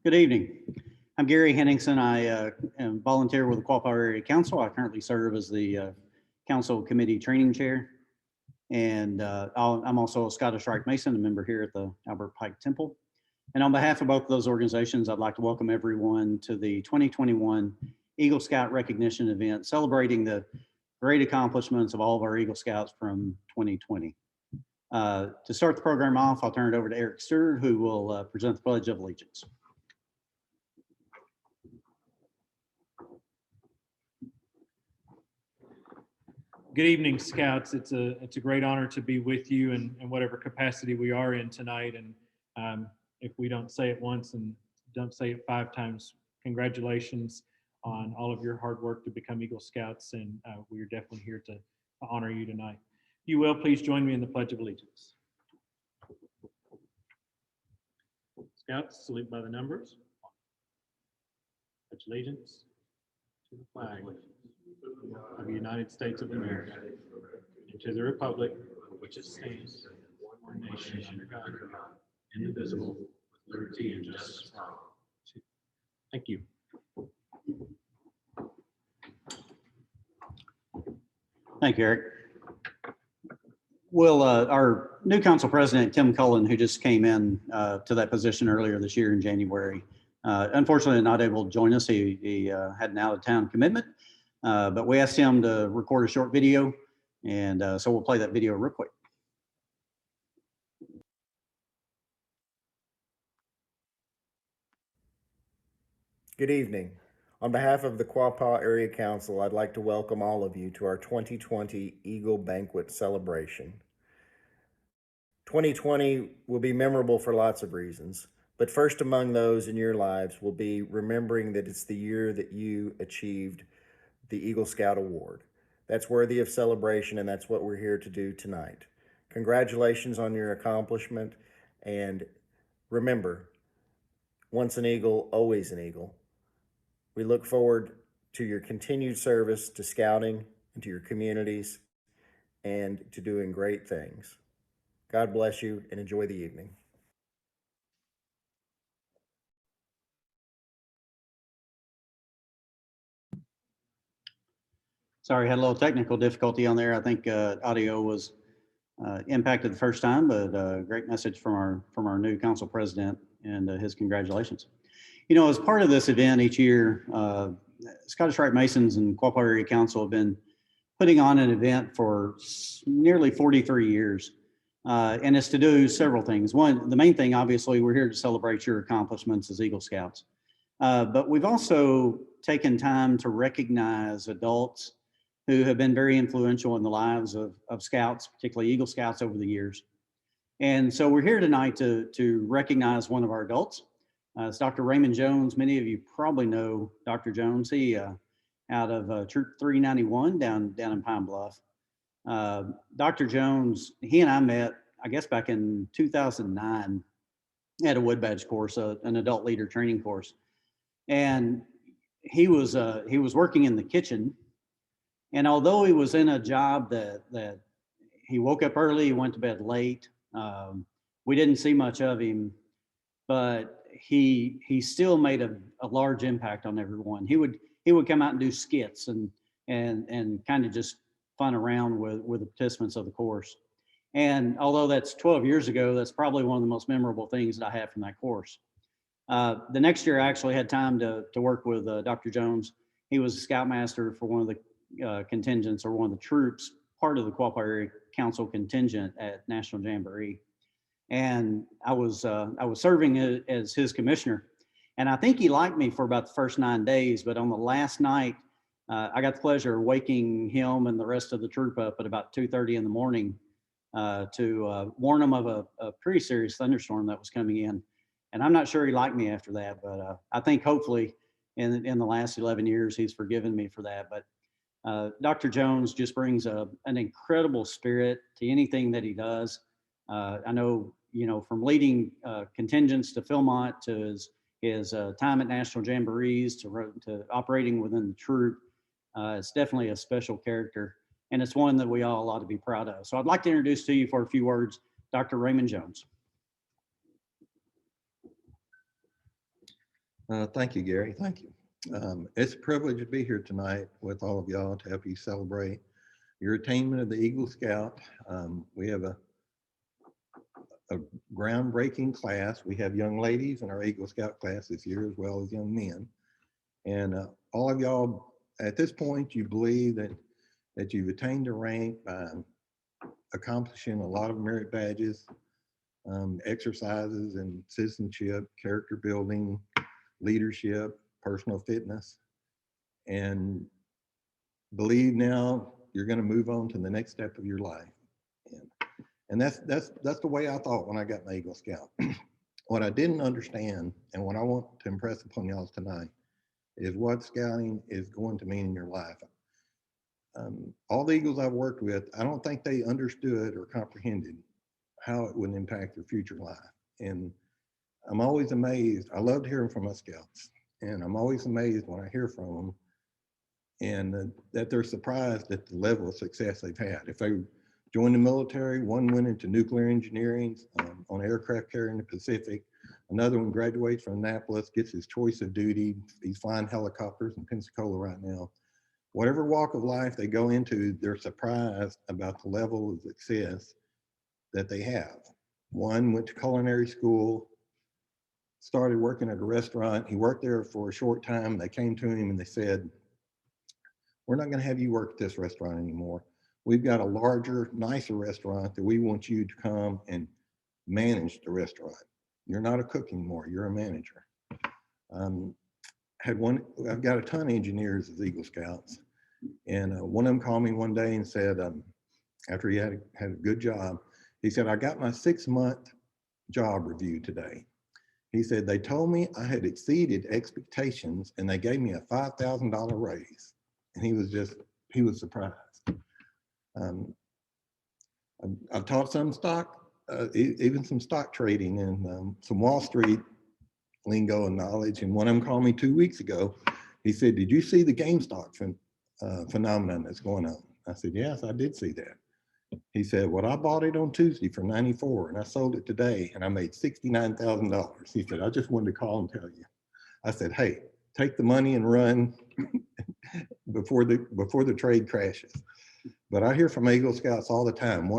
Good evening. I'm Gary Henderson. I am volunteer with the Quapaw Area Council. I currently serve as the Council Committee Training Chair. And I'm also a Scottish Rite Mason, a member here at the Albert Pike Temple. And on behalf of both of those organizations, I'd like to welcome everyone to the 2021 Eagle Scout Recognition event, celebrating the great accomplishments of all of our Eagle Scouts from 2020. To start the program off, I'll turn it over to Eric Stewart, who will present the Pledge of Allegiance. Good evening, Scouts. It's a great honor to be with you in whatever capacity we are in tonight. And if we don't say it once and don't say it 5 times, congratulations on all of your hard work to become Eagle Scouts. And we are definitely here to honor you tonight. If you will, please join me in the Pledge of Allegiance. Scouts, salute by the numbers. Pledge allegiance to the flag of the United States of America, and to the republic for which it stands, one nation under God, indivisible, with liberty and justice for all. Thank you. Thank you, Eric. Well, our new council president, Kim Cullen, who just came in to that position earlier this year in January, unfortunately not able to join us. He had an out-of-town commitment. But we asked him to record a short video, and so we'll play that video real quick. Good evening. On behalf of the Quapaw Area Council, I'd like to welcome all of you to our 2020 Eagle Banquet celebration. 2020 will be memorable for lots of reasons, but first among those in your lives will be remembering that it's the year that you achieved the Eagle Scout Award. That's worthy of celebration, and that's what we're here to do tonight. Congratulations on your accomplishment, and remember, once an Eagle, always an Eagle. We look forward to your continued service to Scouting and to your communities and to doing great things. God bless you and enjoy the evening. Sorry, had a little technical difficulty on there. I think audio was impacted the first time, but great message from our new council president, and his congratulations. You know, as part of this event each year, Scottish Rite Masons and Quapaw Area Council have been putting on an event for nearly 43 years. And it's to do several things. One, the main thing, obviously, we're here to celebrate your accomplishments as Eagle Scouts. But we've also taken time to recognize adults who have been very influential in the lives of Scouts, particularly Eagle Scouts over the years. And so we're here tonight to recognize one of our adults. It's Dr. Raymond Jones. Many of you probably know Dr. Jones. He out of Troop 391 down in Pine Bluff. Dr. Jones, he and I met, I guess, back in 2009 at a Wood Badge course, an adult leader training course. And he was working in the kitchen. And although he was in a job that he woke up early, he went to bed late, we didn't see much of him, but he still made a large impact on everyone. He would come out and do skits and kind of just fun around with the participants of the course. And although that's 12 years ago, that's probably one of the most memorable things that I have from that course. The next year I actually had time to work with Dr. Jones. He was a scoutmaster for one of the contingents, or one of the troops, part of the Quapaw Area Council contingent at National Jamboree. And I was serving as his commissioner. And I think he liked me for about the first 9 days, but on the last night, I got the pleasure of waking him and the rest of the troop up at about 2:30 in the morning to warn them of a pretty serious thunderstorm that was coming in. And I'm not sure he liked me after that, but I think hopefully in the last 11 years, he's forgiven me for that. But Dr. Jones just brings an incredible spirit to anything that he does. I know, you know, from leading contingents to Philmont to his time at National Jamborees to operating within the troop, it's definitely a special character, and it's one that we all ought to be proud of. So I'd like to introduce to you for a few words, Dr. Raymond Jones. Thank you, Gary. Thank you. It's a privilege to be here tonight with all of y'all to help you celebrate your attainment of the Eagle Scout. We have a groundbreaking class. We have young ladies in our Eagle Scout class this year, as well as young men. And all of y'all, at this point, you believe that you've attained a rank by accomplishing a lot of merit badges, exercises and citizenship, character building, leadership, personal fitness, and believe now you're going to move on to the next step of your life. And that's the way I thought when I got my Eagle Scout. What I didn't understand, and what I want to impress upon y'all tonight, is what scouting is going to mean in your life. All the Eagles I've worked with, I don't think they understood or comprehended how it would impact their future life. And I'm always amazed. I loved hearing from my scouts, and I'm always amazed when I hear from them and that they're surprised at the level of success they've had. If they joined the military, one went into nuclear engineering on aircraft carrier in the Pacific. Another one graduates from Annapolis, gets his choice of duty. He's flying helicopters in Pensacola right now. Whatever walk of life they go into, they're surprised about the level of success that they have. One went to culinary school, started working at a restaurant. He worked there for a short time. They came to him and they said, "We're not going to have you work at this restaurant anymore. We've got a larger, nicer restaurant that we want you to come and manage the restaurant. You're not a cook anymore, you're a manager." I've got a ton of engineers as Eagle Scouts. And one of them called me one day and said, after he had a good job, he said, "I got my 6-month job review today." He said, "They told me I had exceeded expectations and they gave me a $5,000 raise." And he was surprised. I've taught some stock, even some stock trading and some Wall Street lingo and knowledge. And one of them called me 2 weeks ago. He said, "Did you see the GameStop phenomenon that's going on?" I said, "Yes, I did see that." He said, "Well, I bought it on Tuesday for 94 and I sold it today and I made $69,000. He said, "I just wanted to call and tell you." I said, "Hey, take the money and run before the trade crashes." But I hear from Eagle Scouts all the time.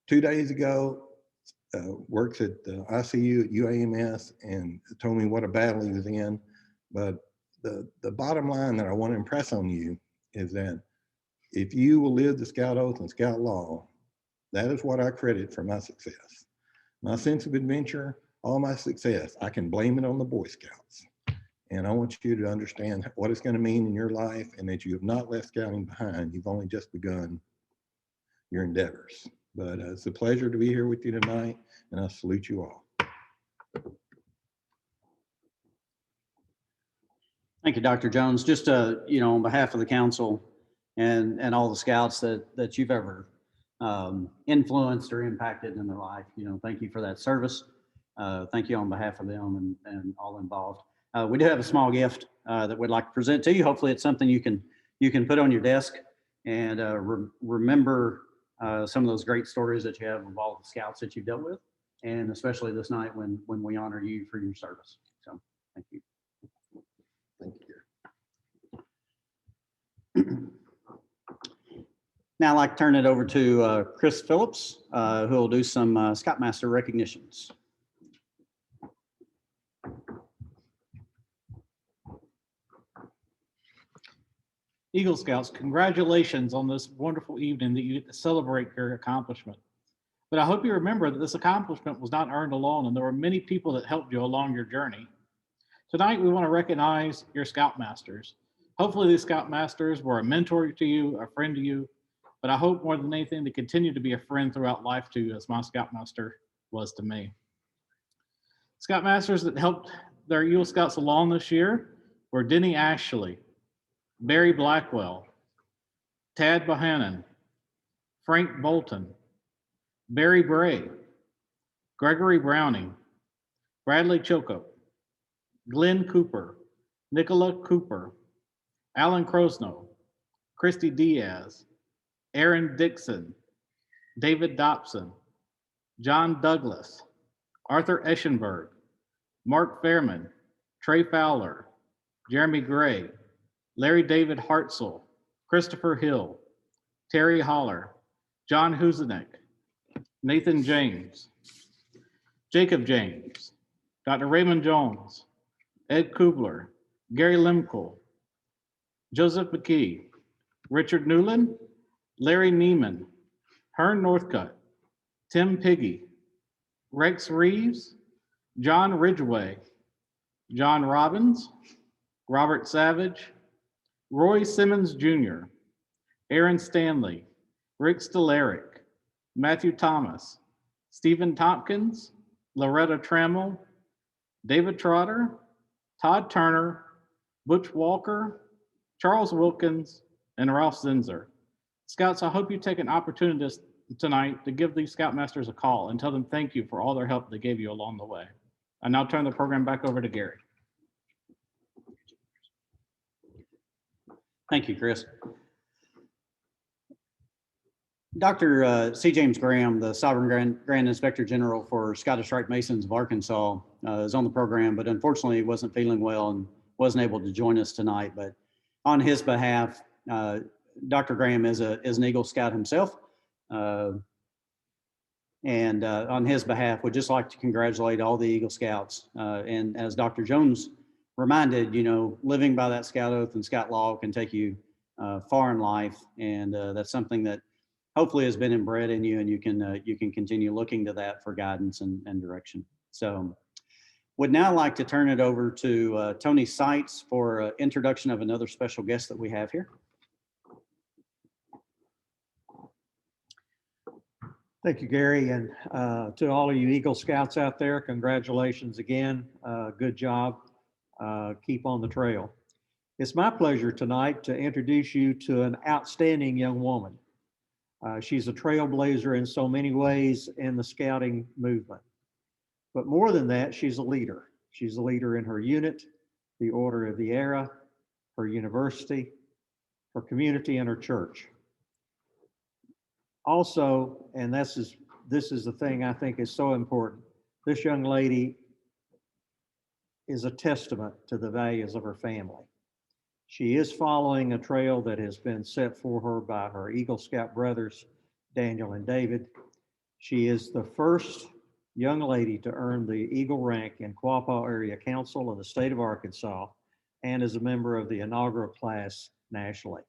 2 days ago, works at the ICU at UAMS and told me what a battle he was in. But the bottom line that I want to impress on you is that if you will live the Scout Oath and Scout Law, that is what I credit for my success. My sense of adventure, all my success, I can blame it on the Boy Scouts. And I want you to understand what it's going to mean in your life and that you have not left scouting behind. You've only just begun your endeavors. But it's a pleasure to be here with you tonight, and I salute you all. Thank you, Dr. Jones. Just, on behalf of the council and all the scouts that you've ever influenced or impacted in their life, thank you for that service. Thank you on behalf of them and all involved. We do have a small gift that we'd like to present to you. Hopefully it's something you can put on your desk and remember some of those great stories that you have of all the scouts that you've dealt with, and especially this night when we honor you for your service. So thank you. Thank you. Now I'd like to turn it over to Chris Phillips, who will do some Scoutmaster recognitions. Eagle Scouts, congratulations on this wonderful evening that you get to celebrate your accomplishment. But I hope you remember that this accomplishment was not earned alone, and there were many people that helped you along your journey. Tonight, we want to recognize your Scoutmasters. Hopefully these Scoutmasters were a mentor to you, a friend to you, but I hope more than anything to continue to be a friend throughout life too, as my Scoutmaster was to me. Scoutmasters that helped their Eagle Scouts along this year were Denny Ashley, Barry Blackwell, Tad Bohannon, Frank Bolton, Barry Bray, Gregory Browning, Bradley Chilkup, Glenn Cooper, Nicola Cooper, Alan Crosno, Christy Diaz, Aaron Dixon, David Dobson, John Douglas, Arthur Eschenberg, Mark Fairman, Trey Fowler, Jeremy Gray, Larry David Hartzell, Christopher Hill, Terry Holler, John Huzanek, Nathan James, Jacob James, Dr. Raymond Jones, Ed Kubler, Gary Lemkel, Joseph McKee, Richard Newland, Larry Nieman, Hearn Northcutt, Tim Piggy, Rex Reeves, John Ridgway, John Robbins, Robert Savage, Roy Simmons Jr., Aaron Stanley, Rick Steleric, Matthew Thomas, Stephen Tompkins, Loretta Trammell, David Trotter, Todd Turner, Butch Walker, Charles Wilkins, and Ralph Zinzer. Scouts, I hope you take an opportunity tonight to give these Scoutmasters a call and tell them thank you for all their help they gave you along the way. I now turn the program back over to Gary. Thank you, Chris. Dr. C. James Graham, the Sovereign Grand Inspector General for Scottish Rite Masons of Arkansas, is on the program, but unfortunately he wasn't feeling well and wasn't able to join us tonight. But on his behalf, Dr. Graham is an Eagle Scout himself. And on his behalf, would just like to congratulate all the Eagle Scouts. And as Dr. Jones reminded, you know, living by that Scout oath and Scout law can take you far in life. And that's something that hopefully has been inbred in you, and you can continue looking to that for guidance and direction. So would now like to turn it over to Tony Seitz for introduction of another special guest that we have here. Thank you, Gary, and to all of you Eagle Scouts out there, congratulations again. Good job. Keep on the trail. It's my pleasure tonight to introduce you to an outstanding young woman. She's a trailblazer in so many ways in the scouting movement. But more than that, she's a leader. She's a leader in her unit, the Order of the Era, her university, her community, and her church. Also, and this is the thing I think is so important, this young lady is a testament to the values of her family. She is following a trail that has been set for her by her Eagle Scout brothers, Daniel and David. She is the first young lady to earn the Eagle rank in Quapaw Area Council in the state of Arkansas, and is a member of the inaugural class nationally.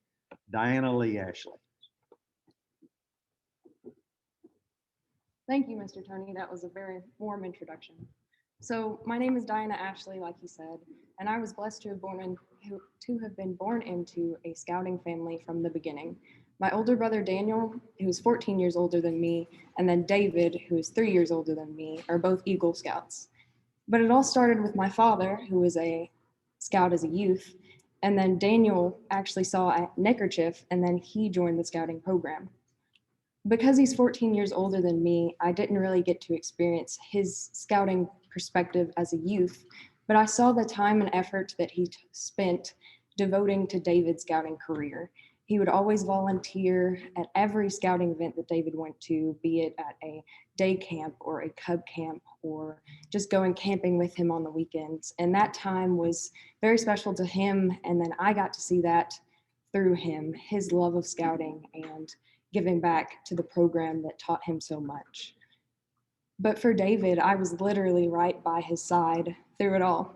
Diana Lee Ashley. Thank you, Mr. Tony. That was a very warm introduction. So my name is Diana Ashley, like he said, and I was blessed to have been born into a scouting family from the beginning. My older brother Daniel, who is 14 years older than me, and then David, who is 3 years older than me, are both Eagle Scouts. But it all started with my father, who was a scout as a youth, and then Daniel actually saw a neckerchief, and then he joined the scouting program. Because he's 14 years older than me, I didn't really get to experience his scouting perspective as a youth, but I saw the time and effort that he spent devoting to David's scouting career. He would always volunteer at every scouting event that David went to, be it at a day camp or a cub camp or just going camping with him on the weekends. And that time was very special to him. And then I got to see that through him, his love of scouting and giving back to the program that taught him so much. But for David, I was literally right by his side through it all.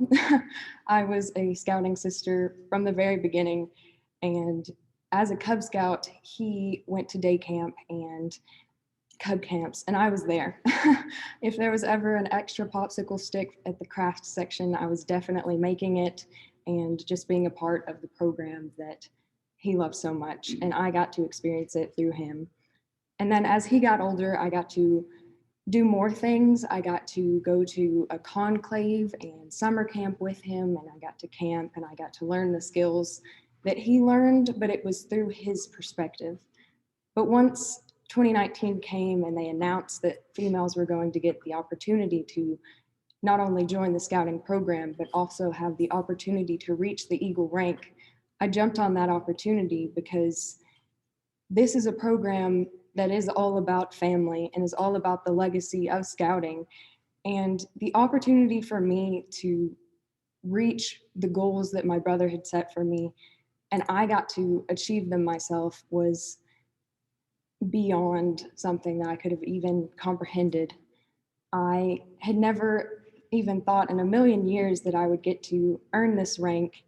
I was a scouting sister from the very beginning, and as a Cub Scout, he went to day camp and Cub camps, and I was there. If there was ever an extra popsicle stick at the craft section, I was definitely making it and just being a part of the program that he loved so much, and I got to experience it through him. And then as he got older, I got to do more things. I got to go to a conclave and summer camp with him, and I got to camp and I got to learn the skills that he learned, but it was through his perspective. But once 2019 came and they announced that females were going to get the opportunity to not only join the scouting program, but also have the opportunity to reach the Eagle rank, I jumped on that opportunity because this is a program that is all about family and is all about the legacy of scouting. And the opportunity for me to reach the goals that my brother had set for me, and I got to achieve them myself, was beyond something that I could have even comprehended. I had never even thought in a million years that I would get to earn this rank,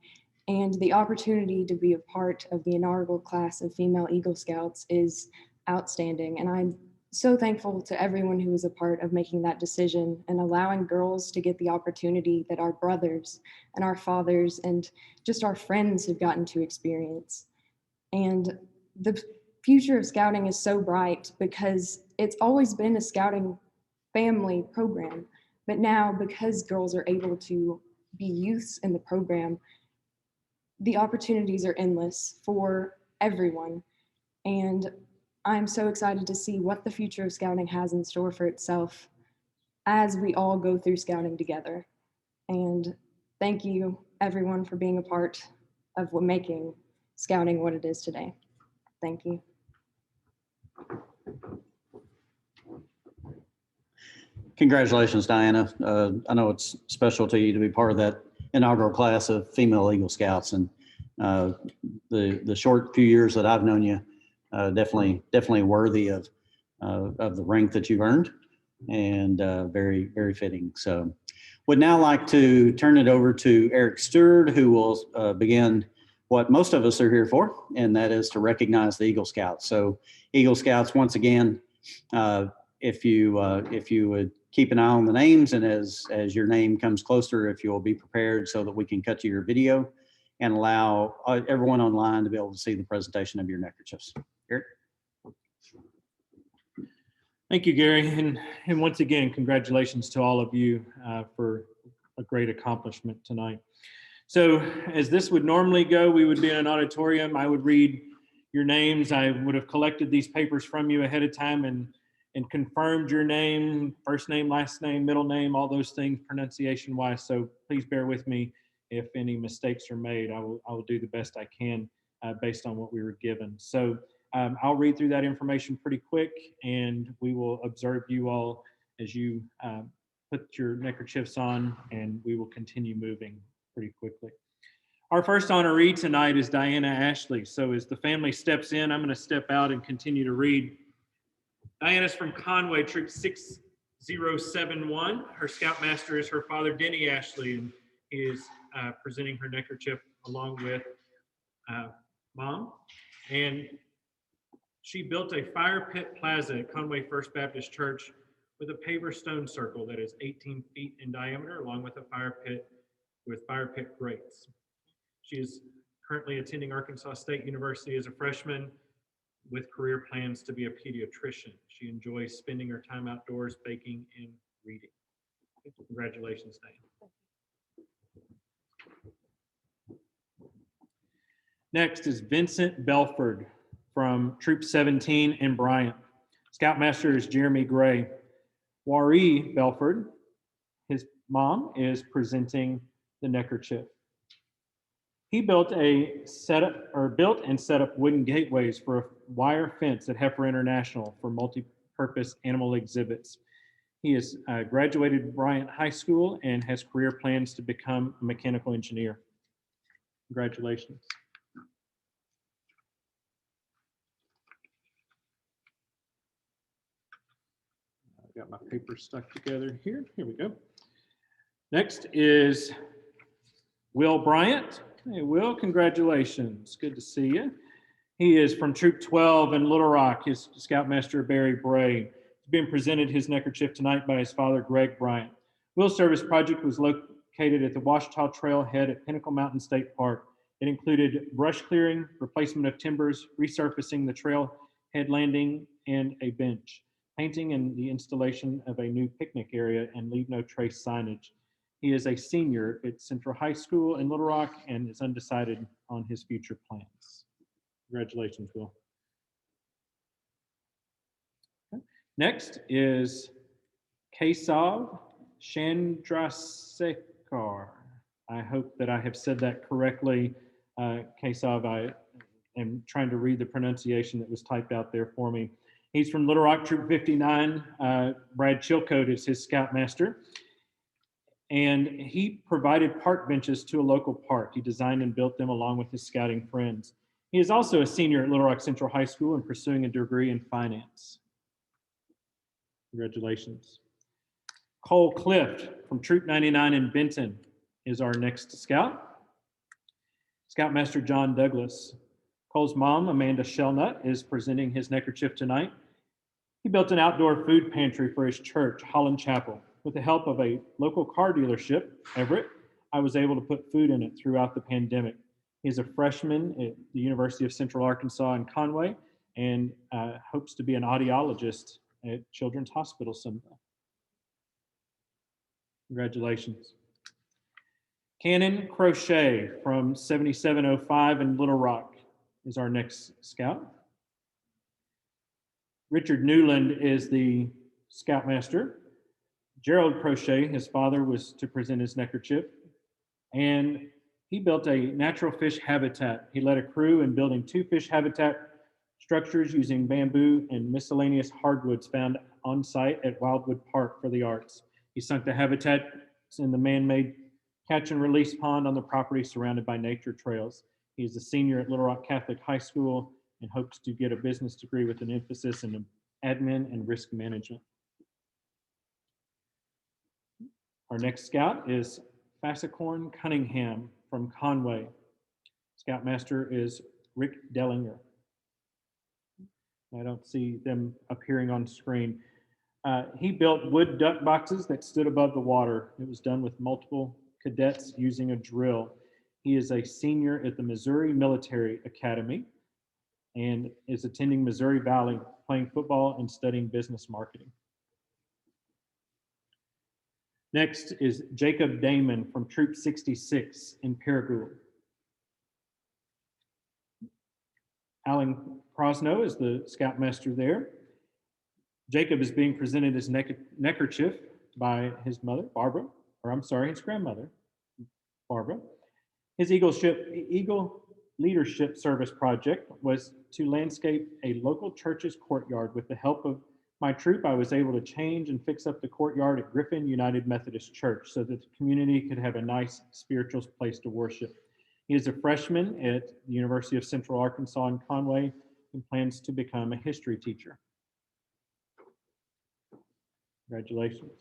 and the opportunity to be a part of the inaugural class of female Eagle Scouts is outstanding. And I'm so thankful to everyone who was a part of making that decision and allowing girls to get the opportunity that our brothers and our fathers and just our friends have gotten to experience. And the future of scouting is so bright because it's always been a scouting family program, but now because girls are able to be youths in the program, the opportunities are endless for everyone. And I'm so excited to see what the future of scouting has in store for itself as we all go through scouting together. And thank you everyone for being a part of making scouting what it is today. Thank you. Congratulations, Diana. I know it's special to you to be part of that inaugural class of female Eagle Scouts, and the short few years that I've known you, definitely worthy of the rank that you've earned, and very, very fitting. So would now like to turn it over to Eric Stewart, who will begin what most of us are here for, and that is to recognize the Eagle Scouts. So Eagle Scouts, once again, if you would keep an eye on the names, and as your name comes closer, if you'll be prepared so that we can cut to your video and allow everyone online to be able to see the presentation of your neckerchiefs. Eric? Thank you, Gary. And once again, congratulations to all of you for a great accomplishment tonight. So as this would normally go, we would be in an auditorium. I would read your names. I would have collected these papers from you ahead of time and confirmed your name, first name, last name, middle name, all those things pronunciation wise. So please bear with me if any mistakes are made. I will do the best I can based on what we were given. So I'll read through that information pretty quick, and we will observe you all as you put your neckerchiefs on, and we will continue moving pretty quickly. Our first honoree tonight is Diana Ashley. So as the family steps in, I'm going to step out and continue to read. Diana's from Conway, Troop 6071. Her scoutmaster is her father, Denny Ashley, and he is presenting her neckerchief along with Mom. And she built a fire pit plaza at Conway First Baptist Church with a paver stone circle that is 18 feet in diameter, along with a fire pit with fire pit grates. She is currently attending Arkansas State University as a freshman with career plans to be a pediatrician. She enjoys spending her time outdoors, baking, and reading. Congratulations, Diane. Next is Vincent Belford from Troop 17 in Bryant. Scoutmaster is Jeremy Gray. Wari Belford, his mom, is presenting the neckerchief. He built and set up wooden gateways for a wire fence at Heifer International for multi-purpose animal exhibits. He has graduated Bryant High School and has career plans to become a mechanical engineer. Congratulations. I've got my papers stuck together here. Here we go. Next is Will Bryant. Hey, Will, congratulations. Good to see you. He is from Troop 12 in Little Rock. His scoutmaster, Barry Bray. He's being presented his neckerchief tonight by his father, Greg Bryant. Will's service project was located at the Washita Trailhead at Pinnacle Mountain State Park. It included brush clearing, replacement of timbers, resurfacing the trailhead landing, and a bench, painting and the installation of a new picnic area and leave no trace signage. He is a senior at Central High School in Little Rock and is undecided on his future plans. Congratulations, Will. Okay. Next is Kasov Chandrasekhar. I hope that I have said that correctly. Kasov, I am trying to read the pronunciation that was typed out there for me. He's from Little Rock, Troop 59. Brad Chilcote is his scoutmaster. And he provided park benches to a local park. He designed and built them along with his scouting friends. He is also a senior at Little Rock Central High School and pursuing a degree in finance. Congratulations. Cole Clift from Troop 99 in Benton is our next scout. Scoutmaster John Douglas. Cole's mom, Amanda Shellnut, is presenting his neckerchief tonight. He built an outdoor food pantry for his church, Holland Chapel. With the help of a local car dealership, Everett, I was able to put food in it throughout the pandemic. He's a freshman at the University of Central Arkansas in Conway and hopes to be an audiologist at Children's Hospital someday. Congratulations. Cannon Crochet from 7705 in Little Rock is our next scout. Richard Newland is the scoutmaster. Gerald Crochet, his father, was to present his neckerchief, and he built a natural fish habitat. He led a crew in building 2 fish habitat structures using bamboo and miscellaneous hardwoods found on site at Wildwood Park for the arts. He sunk the habitats in the man-made catch and release pond on the property surrounded by nature trails. He is a senior at Little Rock Catholic High School and hopes to get a business degree with an emphasis in admin and risk management. Our next scout is Fassacorn Cunningham from Conway. Scoutmaster is Rick Dellinger. I don't see them appearing on screen. He built wood duck boxes that stood above the water. It was done with multiple cadets using a drill. He is a senior at the Missouri Military Academy and is attending Missouri Valley, playing football and studying business marketing. Next is Jacob Damon from Troop 66 in Paragould. Alan Prosno is the scoutmaster there. Jacob is being presented his neckerchief by his mother, Barbara, or I'm sorry, his grandmother, Barbara. His Eagle Leadership Service project was to landscape a local church's courtyard. With the help of my troop, I was able to change and fix up the courtyard at Griffin United Methodist Church so that the community could have a nice spiritual place to worship. He is a freshman at the University of Central Arkansas in Conway and plans to become a history teacher. Congratulations.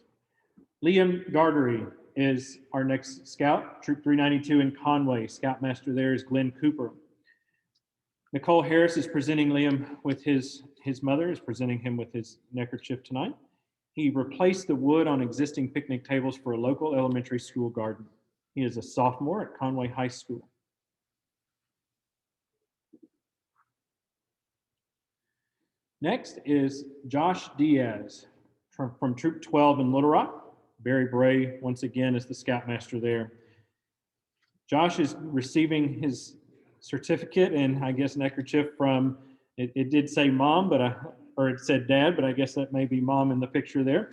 Liam Gardery is our next scout, Troop 392 in Conway. Scoutmaster there is Glenn Cooper. Nicole Harris is presenting Liam with his mother is presenting him with his neckerchief tonight. He replaced the wood on existing picnic tables for a local elementary school garden. He is a sophomore at Conway High School. Next is Josh Diaz from Troop 12 in Little Rock. Barry Bray, once again, is the scoutmaster there. Josh is receiving his certificate and I guess neckerchief from, it did say mom, or it said dad, but I guess that may be mom in the picture there.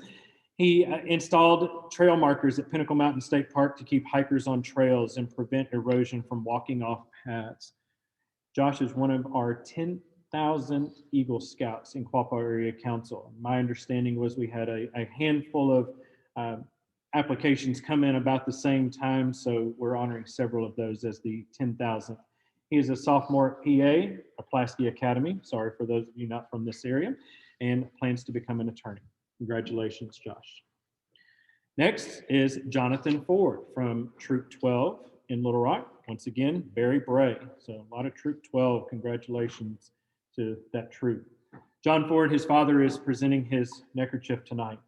He installed trail markers at Pinnacle Mountain State Park to keep hikers on trails and prevent erosion from walking off paths. Josh is one of our 10,000 Eagle Scouts in Quapaw Area Council. My understanding was we had a handful of applications come in about the same time, so we're honoring several of those as the 10,000th. He is a sophomore at PA, Pulaski Academy, sorry for those of you not from this area, and plans to become an attorney. Congratulations, Josh. Next is Jonathan Ford from Troop 12 in Little Rock. Once again, Barry Bray. So a lot of Troop 12, congratulations to that troop. John Ford, his father, is presenting his neckerchief tonight.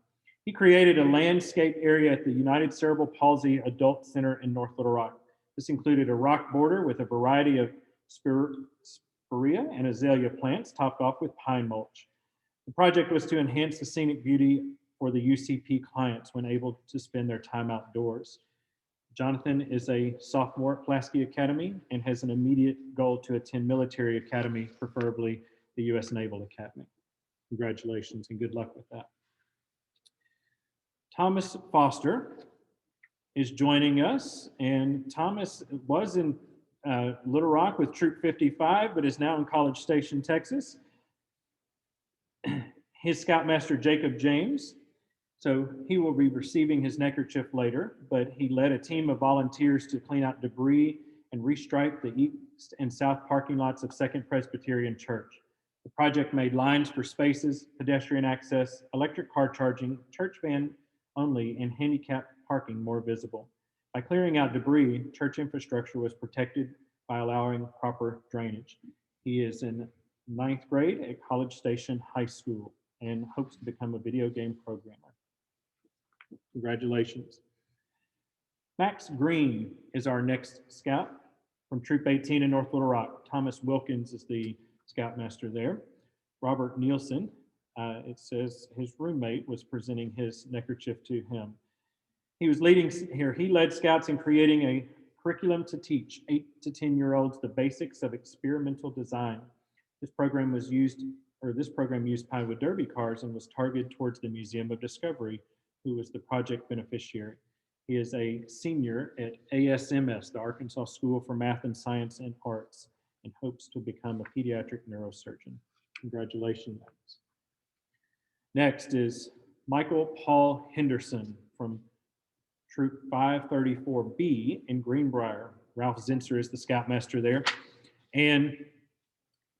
He created a landscape area at the United Cerebral Palsy Adult Center in North Little Rock. This included a rock border with a variety of spirea and azalea plants topped off with pine mulch. The project was to enhance the scenic beauty for the UCP clients when able to spend their time outdoors. Jonathan is a sophomore at Pulaski Academy and has an immediate goal to attend military academy, preferably the U.S. Naval Academy. Congratulations and good luck with that. Thomas Foster is joining us, and Thomas was in Little Rock with Troop 55, but is now in College Station, Texas. His scoutmaster, Jacob James. So he will be receiving his neckerchief later, but he led a team of volunteers to clean out debris and restripe the east and south parking lots of Second Presbyterian Church. The project made lines for spaces, pedestrian access, electric car charging, church van only, and handicap parking more visible. By clearing out debris, church infrastructure was protected by allowing proper drainage. He is in 9th grade at College Station High School and hopes to become a video game programmer. Congratulations. Max Green is our next scout from Troop 18 in North Little Rock. Thomas Wilkins is the scoutmaster there. Robert Nielsen, it says his roommate was presenting his neckerchief to him. He was leading here. He led scouts in creating a curriculum to teach 8 to 10-year-olds the basics of experimental design. This program used Pinewood Derby cars and was targeted towards the Museum of Discovery, who was the project beneficiary. He is a senior at ASMS, the Arkansas School for Math and Science and Arts, and hopes to become a pediatric neurosurgeon. Congratulations, Max. Next is Michael Paul Henderson from Troop 534B in Greenbrier. Ralph Zinser is the scoutmaster there. And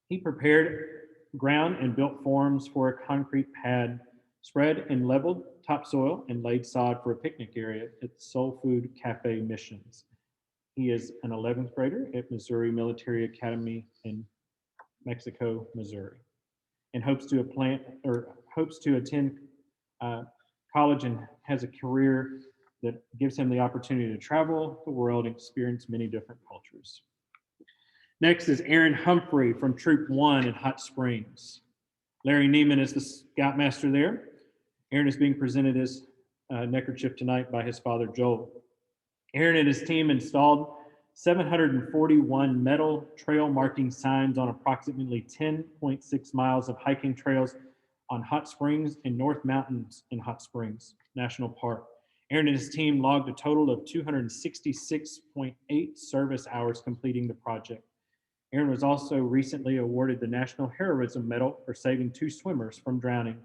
he prepared ground and built forms for a concrete pad, spread and leveled topsoil, and laid sod for a picnic area at Soul Food Cafe Missions. He is an 11th grader at Missouri Military Academy in Mexico, Missouri, and hopes to attend college and has a career that gives him the opportunity to travel the world and experience many different cultures. Next is Aaron Humphrey from Troop 1 in Hot Springs. Larry Nieman is the scoutmaster there. Aaron is being presented his neckerchief tonight by his father, Joel. Aaron and his team installed 741 metal trail marking signs on approximately 10.6 miles of hiking trails on Hot Springs and North Mountains in Hot Springs National Park. Aaron and his team logged a total of 266.8 service hours completing the project. Aaron was also recently awarded the National Heroism Medal for saving 2 swimmers from drowning.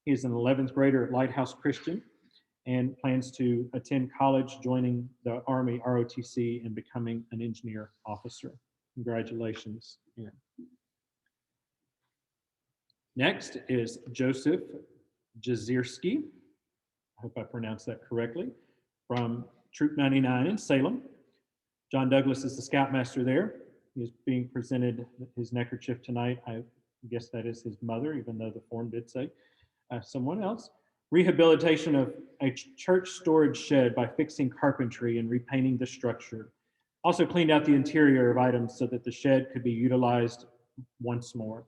He is an 11th grader at Lighthouse Christian and plans to attend college, joining the Army ROTC and becoming an engineer officer. Congratulations, Aaron. Next is Joseph Jazirski. I hope I pronounced that correctly, from Troop 99 in Salem. John Douglas is the scoutmaster there. He is being presented his neckerchief tonight. I guess that is his mother, even though the form did say someone else. Rehabilitation of a church storage shed by fixing carpentry and repainting the structure. Also cleaned out the interior of items so that the shed could be utilized once more.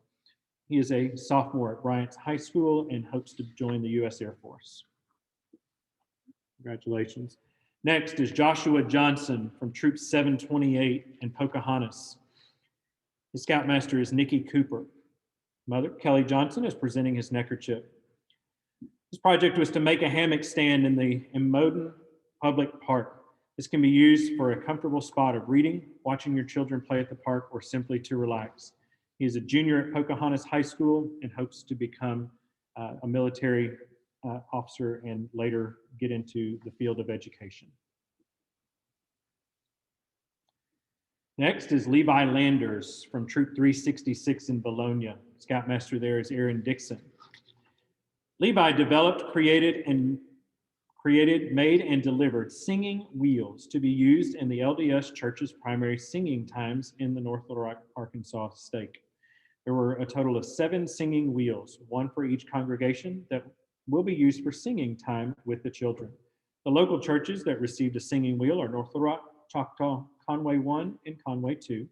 He is a sophomore at Bryant High School and hopes to join the U.S. Air Force. Congratulations. Next is Joshua Johnson from Troop 728 in Pocahontas. His scoutmaster is Nikki Cooper. Mother, Kelly Johnson, is presenting his neckerchief. This project was to make a hammock stand in the Immoden Public Park. This can be used for a comfortable spot of reading, watching your children play at the park, or simply to relax. He is a junior at Pocahontas High School and hopes to become a military officer and later get into the field of education. Next is Levi Landers from Troop 366 in Bologna. Scoutmaster there is Aaron Dixon. Levi developed, made, and delivered singing wheels to be used in the LDS Church's primary singing times in the North Little Rock, Arkansas stake. There were a total of 7 singing wheels, 1 for each congregation, that will be used for singing time with the children. The local churches that received a singing wheel are North Little Rock, Choctaw, Conway 1 and Conway 2,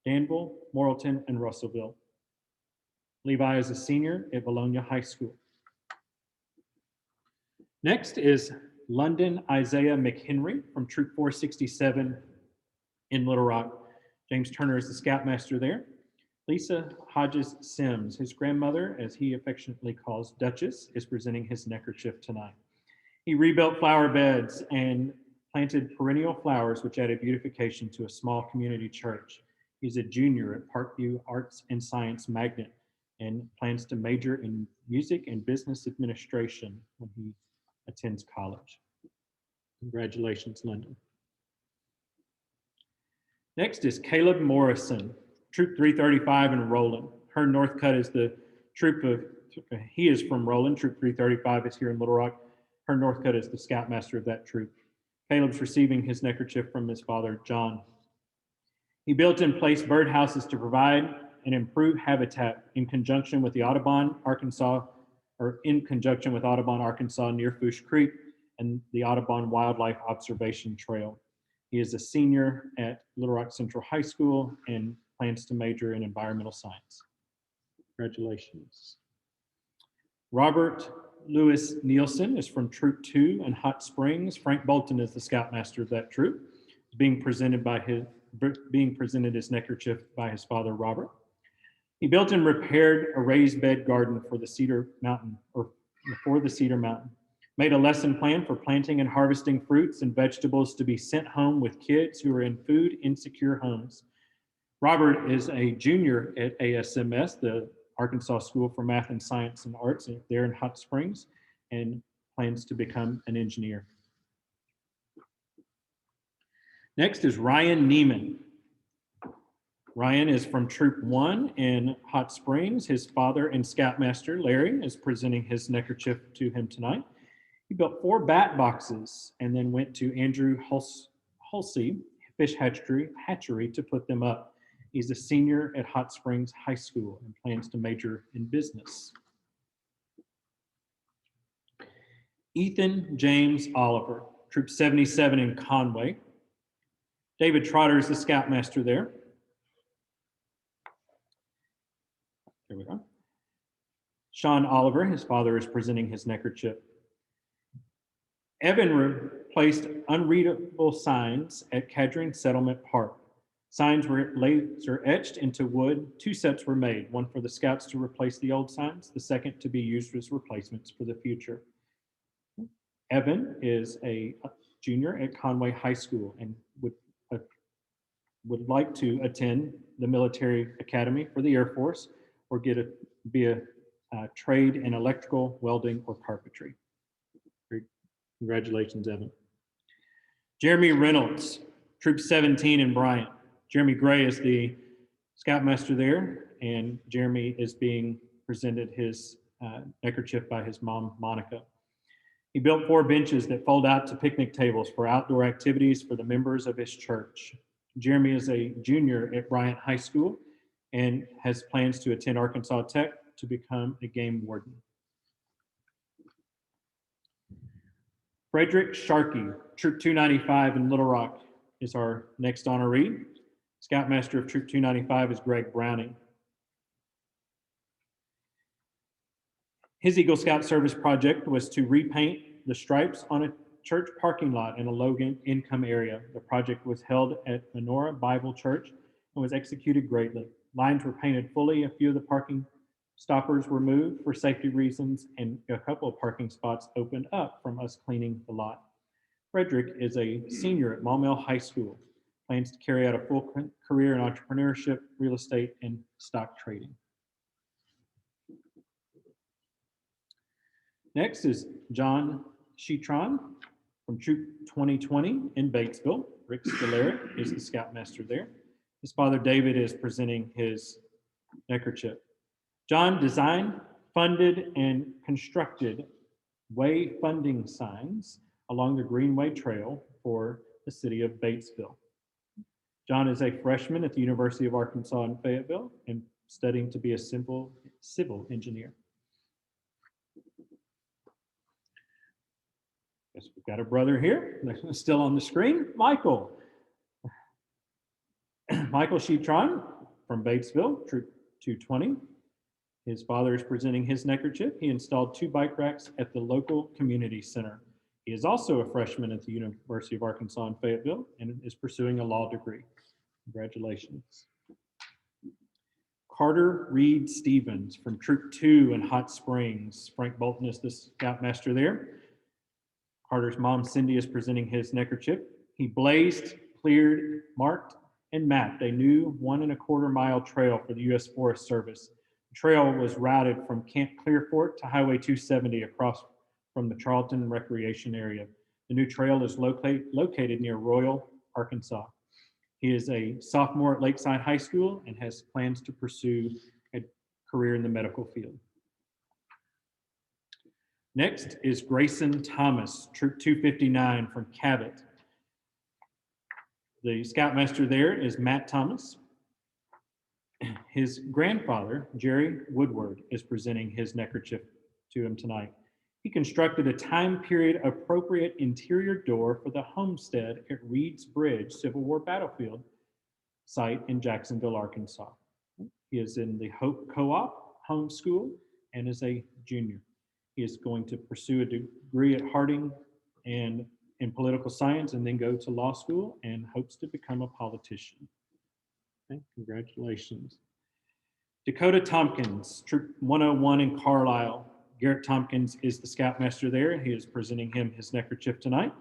Danville, Morrilton, and Russellville. Levi is a senior at Bologna High School. Next is London Isaiah McHenry from Troop 467 in Little Rock. James Turner is the scoutmaster there. Lisa Hodges Sims, his grandmother, as he affectionately calls Duchess, is presenting his neckerchief tonight. He rebuilt flower beds and planted perennial flowers, which added beautification to a small community church. He's a junior at Parkview Arts and Science Magnet and plans to major in music and business administration when he attends college. Congratulations, Linda. Next is Caleb Morrison, Troop 335 in Roland. Hearn Northcutt is the troop of, he is from Roland. Troop 335 is here in Little Rock. Hearn Northcutt is the scoutmaster of that troop. Caleb's receiving his neckerchief from his father, John. He built and placed birdhouses to provide and improve habitat in conjunction with the Audubon, Arkansas, near Fouche Creek and the Audubon Wildlife Observation Trail. He is a senior at Little Rock Central High School and plans to major in environmental science. Congratulations. Robert Louis Nielsen is from Troop 2 in Hot Springs. Frank Bolton is the scoutmaster of that troop. Being presented his neckerchief by his father, Robert. He built and repaired a raised bed garden for the Cedar Mountain, made a lesson plan for planting and harvesting fruits and vegetables to be sent home with kids who are in food insecure homes. Robert is a junior at ASMS, the Arkansas School for Math and Science and Arts there in Hot Springs, and plans to become an engineer. Next is Ryan Nieman. Ryan is from Troop 1 in Hot Springs. His father and scoutmaster, Larry, is presenting his neckerchief to him tonight. He built 4 bat boxes and then went to Andrew Hulsey Fish Hatchery to put them up. He's a senior at Hot Springs High School and plans to major in business. Ethan James Oliver, Troop 77 in Conway. David Trotter is the scoutmaster there. There we go. Sean Oliver, his father, is presenting his neckerchief. Evan replaced unreadable signs at Cadrine Settlement Park. Signs were laser etched into wood. 2 sets were made, one for the scouts to replace the old signs, the second to be used as replacements for the future. Evan is a junior at Conway High School and would like to attend the military academy for the Air Force or be a trade in electrical, welding, or carpentry. Congratulations, Evan. Jeremy Reynolds, Troop 17 in Bryant. Jeremy Gray is the scoutmaster there, and Jeremy is being presented his neckerchief by his mom, Monica. He built 4 benches that fold out to picnic tables for outdoor activities for the members of his church. Jeremy is a junior at Bryant High School and has plans to attend Arkansas Tech to become a game warden. Frederick Sharkey, Troop 295 in Little Rock, is our next honoree. Scoutmaster of Troop 295 is Greg Browning. His Eagle Scout service project was to repaint the stripes on a church parking lot in a low-income area. The project was held at Menorah Bible Church and was executed greatly. Lines were painted fully, a few of the parking stoppers were moved for safety reasons, and a couple of parking spots opened up from us cleaning the lot. Frederick is a senior at Maumelle High School, plans to carry out a full career in entrepreneurship, real estate, and stock trading. Next is John Sheetron from Troop 2020 in Batesville. Rick Scalera is the scoutmaster there. His father, David, is presenting his neckerchief. John designed, funded, and constructed way funding signs along the Greenway Trail for the city of Batesville. John is a freshman at the University of Arkansas in Fayetteville and studying to be a civil engineer. Guess we've got a brother here, still on the screen, Michael. Michael Sheetron from Batesville, Troop 220. His father is presenting his neckerchief. He installed 2 bike racks at the local community center. He is also a freshman at the University of Arkansas in Fayetteville and is pursuing a law degree. Congratulations. Carter Reed Stevens from Troop 2 in Hot Springs. Frank Bolton is the scoutmaster there. Carter's mom, Cindy, is presenting his neckerchief. He blazed, cleared, marked, and mapped a new 1¼ mile trail for the U.S. Forest Service. The trail was routed from Camp Clearfork to Highway 270 across from the Charlton Recreation Area. The new trail is located near Royal, Arkansas. He is a sophomore at Lakeside High School and has plans to pursue a career in the medical field. Next is Grayson Thomas, Troop 259 from Cabot. The Scoutmaster there is Matt Thomas. His grandfather, Jerry Woodward, is presenting his neckerchief to him tonight. He constructed a time period appropriate interior door for the homestead at Reed's Bridge Civil War battlefield site in Jacksonville, Arkansas. He is in the Hope Co-op homeschool and is a junior. He is going to pursue a degree at Harding and in political science and then go to law school and hopes to become a politician. Okay, congratulations. Dakota Tompkins, Troop 101 in Carlisle. Garrett Tompkins is the Scoutmaster there. He is presenting him his neckerchief tonight.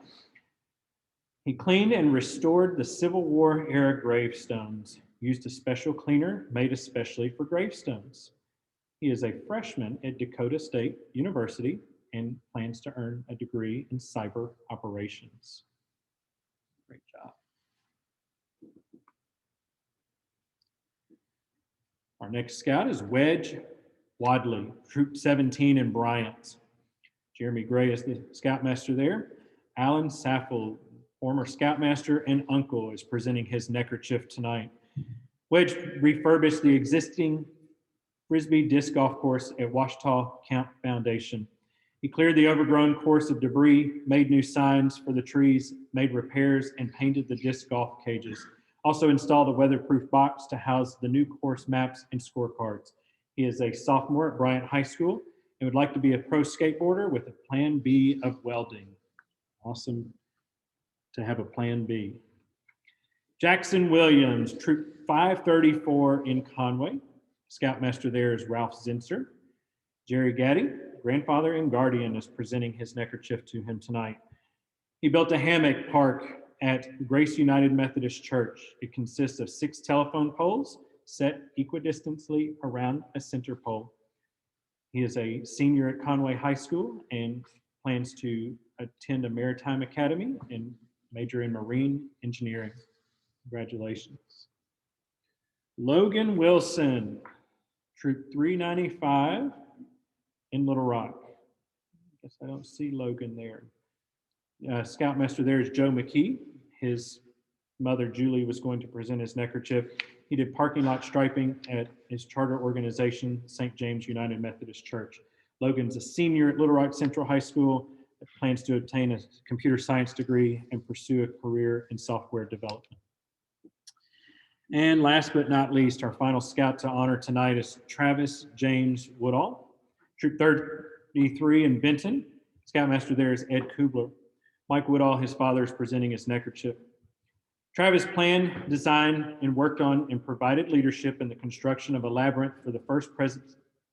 He cleaned and restored the Civil War era gravestones, used a special cleaner made especially for gravestones. He is a freshman at Dakota State University and plans to earn a degree in cyber operations. Great job. Our next scout is Wedge Wadley, Troop 17 in Bryant. Jeremy Gray is the Scoutmaster there. Alan Saffold, former Scoutmaster and uncle, is presenting his neckerchief tonight. Wedge refurbished the existing Frisbee disc golf course at Washita Camp Foundation. He cleared the overgrown course of debris, made new signs for the trees, made repairs, and painted the disc golf cages. Also installed a weatherproof box to house the new course maps and scorecards. He is a sophomore at Bryant High School and would like to be a pro skateboarder with a plan B of welding. Awesome to have a plan B. Jackson Williams, Troop 534 in Conway. Scoutmaster there is Ralph Zinser. Jerry Gaddy, grandfather and guardian, is presenting his neckerchief to him tonight. He built a hammock park at Grace United Methodist Church. It consists of 6 telephone poles set equidistantly around a center pole. He is a senior at Conway High School and plans to attend a maritime academy and major in marine engineering. Congratulations. Logan Wilson, Troop 395 in Little Rock. I guess I don't see Logan there. Scoutmaster there is Joe McKee. His mother, Julie, was going to present his neckerchief. He did parking lot striping at his charter organization, St. James United Methodist Church. Logan's a senior at Little Rock Central High School, plans to obtain a computer science degree and pursue a career in software development. And last but not least, our final scout to honor tonight is Travis James Woodall, Troop 33 in Benton. Scoutmaster there is Ed Kubler. Mike Woodall, his father, is presenting his neckerchief. Travis planned, designed, and worked on and provided leadership in the construction of a labyrinth for the First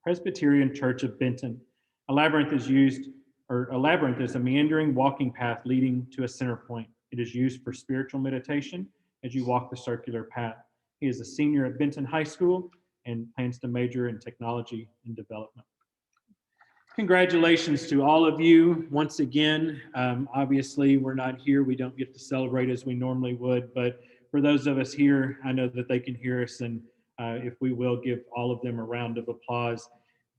Presbyterian Church of Benton. A labyrinth is a meandering walking path leading to a center point. It is used for spiritual meditation as you walk the circular path. He is a senior at Benton High School and plans to major in technology and development. Congratulations to all of you once again. Obviously, we're not here. We don't get to celebrate as we normally would, but for those of us here, I know that they can hear us, and if we will give all of them a round of applause.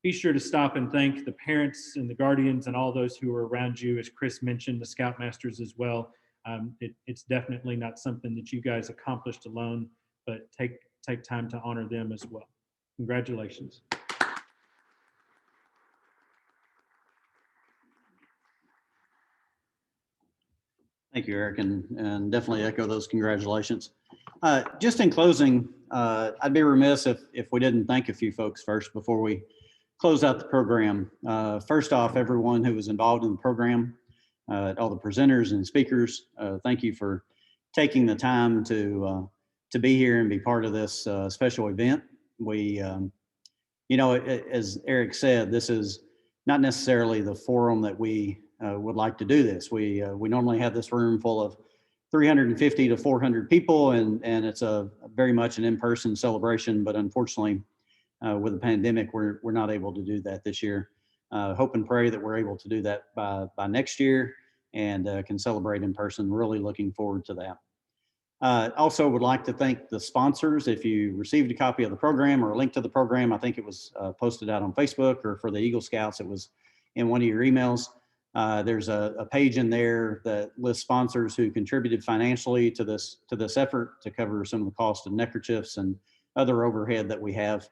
Be sure to stop and thank the parents and the guardians and all those who are around you. As Chris mentioned, the Scoutmasters as well. It's definitely not something that you guys accomplished alone, but take time to honor them as well. Congratulations. Thank you, Eric, and definitely echo those congratulations. Just in closing, I'd be remiss if we didn't thank a few folks first before we close out the program. First off, everyone who was involved in the program, all the presenters and speakers, thank you for taking the time to be here and be part of this special event. We, as Eric said, this is not necessarily the forum that we would like to do this. We normally have this room full of 350 to 400 people, and it's a very much an in-person celebration. But unfortunately, with the pandemic, we're not able to do that this year. hope and pray that we're able to do that by next year and can celebrate in person. Really looking forward to that. Also would like to thank the sponsors. If you received a copy of the program or a link to the program, I think it was posted out on Facebook, or for the Eagle Scouts, it was in one of your emails. There's a page in there that lists sponsors who contributed financially to this effort to cover some of the cost of neckerchiefs and other overhead that we have.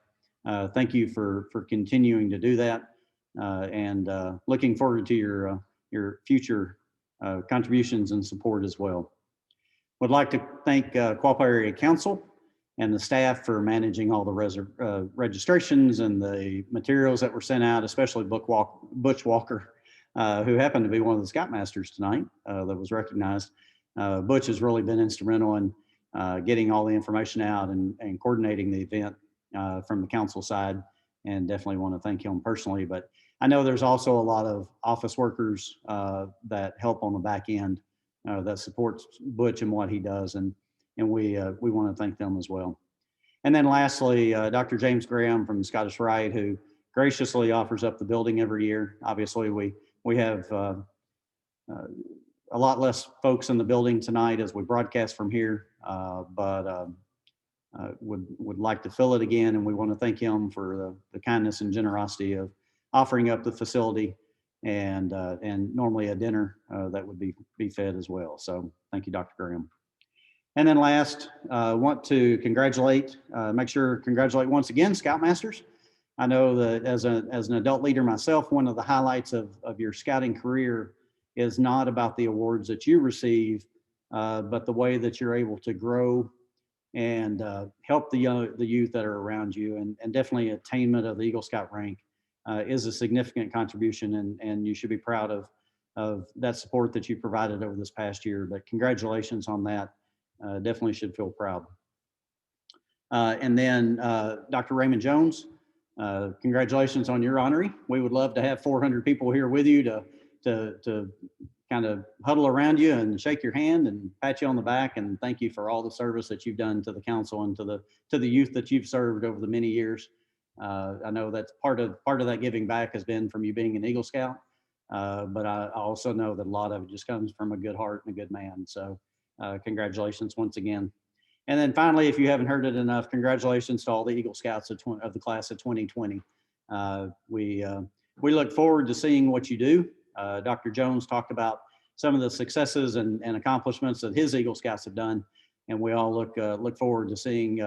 Thank you for continuing to do that, and looking forward to your future contributions and support as well. Would like to thank Quapaw Area Council and the staff for managing all the registrations and the materials that were sent out, especially Butch Walker, who happened to be one of the Scoutmasters tonight that was recognized. Butch has really been instrumental in getting all the information out and coordinating the event from the council side, and definitely want to thank him personally. But I know there's also a lot of office workers that help on the back end that supports Butch and what he does, and we want to thank them as well. And then lastly, Dr. James Graham from Scottish Rite, who graciously offers up the building every year. Obviously, we have a lot less folks in the building tonight as we broadcast from here, but would like to fill it again, and we want to thank him for the kindness and generosity of offering up the facility, and normally a dinner that would be fed as well. So thank you, Dr. Graham. And then last, want to congratulate once again Scoutmasters. I know that as an adult leader myself, one of the highlights of your scouting career is not about the awards that you receive, but the way that you're able to grow and help the youth that are around you, and definitely attainment of the Eagle Scout rank is a significant contribution, and you should be proud of that support that you provided over this past year. But congratulations on that. Definitely should feel proud. And then Dr. Raymond Jones, congratulations on your honoree. We would love to have 400 people here with you to kind of huddle around you and shake your hand and pat you on the back and thank you for all the service that you've done to the council and to the youth that you've served over the many years. I know that's part of that giving back has been from you being an Eagle Scout, but I also know that a lot of it just comes from a good heart and a good man. So congratulations once again. And then finally, if you haven't heard it enough, congratulations to all the Eagle Scouts of the class of 2020. We look forward to seeing what you do. Dr. Jones talked about some of the successes and accomplishments that his Eagle Scouts have done, and we all look forward to seeing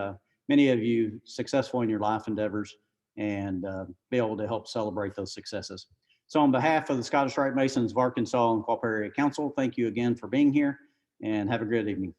many of you successful in your life endeavors and be able to help celebrate those successes. So on behalf of the Scottish Rite Masons of Arkansas and Quapaw Area Council, thank you again for being here, and have a good evening.